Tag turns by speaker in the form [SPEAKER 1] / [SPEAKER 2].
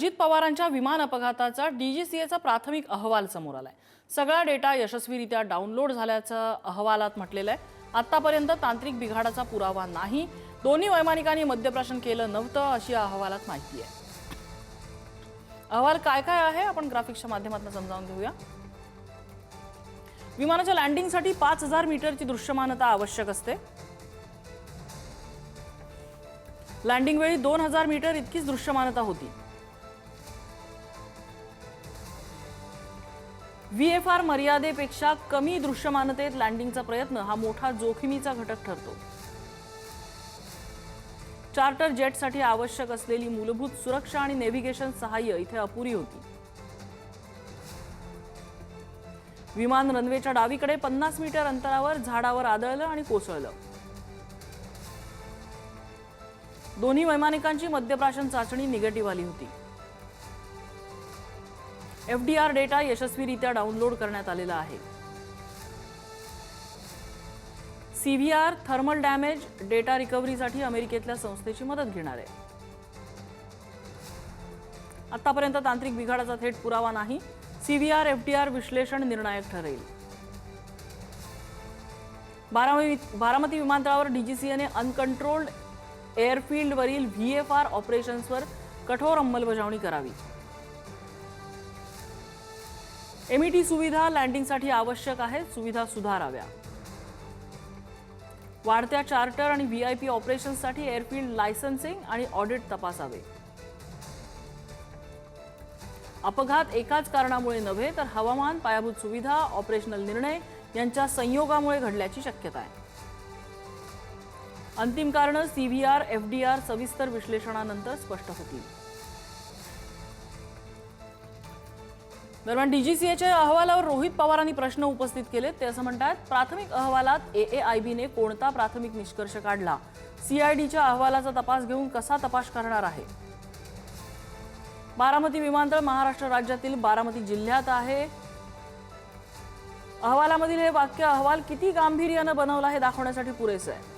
[SPEAKER 1] अजित पवारांच्या विमान अपघाताचा डीजीसीएचा प्राथमिक अहवाल समोर आलाय। सगळा डेटा यशस्वीरित्या डाउनलोड झाल्याचं अहवालात म्हटलेलं आहे। आतापर्यंत तांत्रिक बिघाडाचा पुरावा नाही, दोन्ही वैमानिकांनी मद्यप्राशन केलं नव्हतं अशी अहवालात माहिती आहे। अहवाल काय काय आहे आपण ग्राफिक्सच्या माध्यमातून समजावून घेऊया। विमानाच्या लँडिंगसाठी 5000 मीटरची दृश्यमानता आवश्यक असते। लँडिंग वेळी 2000 मीटर इतकीच दृश्यमानता होती। VFR मर्यादेपेक्षा कमी दृश्यमानतेत लँडिंगचा प्रयत्न हा मोठा जोखमीचा घटक ठरतो। चार्टर जेटसाठी आवश्यक असलेली मूलभूत सुरक्षा आणि नेव्हिगेशन सहाय्य इथे अपुरी होती। विमान रनवेच्या डावीकडे 50 मीटर अंतरावर झाडावर आदळलं आणि कोसळलं। दोन्ही वैमानिकांची मद्यप्राशन चाचणी निगेटिव्ह आली होती। FDR डेटा यशस्वीरित्या डाउनलोड करण्यात आलेला आहे। CVR थर्मल डॅमेज डेटा रिकव्हरीसाठी अमेरिकेतल्या संस्थेची मदत घेणार आहे। आतापर्यंत तांत्रिक बिघाडाचा थेट पुरावा नाही, CVR FDR विश्लेषण निर्णायक ठरेल। बारामती विमानतळावर DGCAने अनकंट्रोल्ड एअरफील्डवरील VFR ऑपरेशन्सवर कठोर अंमलबजावणी करावी। MET सुविधा लँडिंगसाठी आवश्यक आहेत, सुविधा सुधाराव्या। वाढत्या चार्टर आणि VIP ऑपरेशन्ससाठी एअरफील्ड लायसन्सिंग आणि ऑडिट तपासावे। अपघात एकाच कारणामुळे नव्हे तर हवामान, पायाभूत सुविधा, ऑपरेशनल निर्णय यांच्या संयोगामुळे घडल्याची शक्यता आहे। अंतिम कारण CVR FDR सविस्तर विश्लेषणानंतर स्पष्ट होतील। दरम्यान DGCAच्या अहवालावर रोहित पवारांनी प्रश्न उपस्थित केले। ते असं म्हणतात, प्राथमिक अहवालात AAIBने कोणता प्राथमिक निष्कर्ष काढला? CIDच्या अहवालाचा तपास घेऊन कसा तपास करणार आहे? बारामती विमानतळ महाराष्ट्र राज्यातील बारामती जिल्ह्यात आहे। अहवालामधील हे वाक्य अहवाल किती गांभीर्याने बनवला हे दाखवण्यासाठी पुरेसे आहे।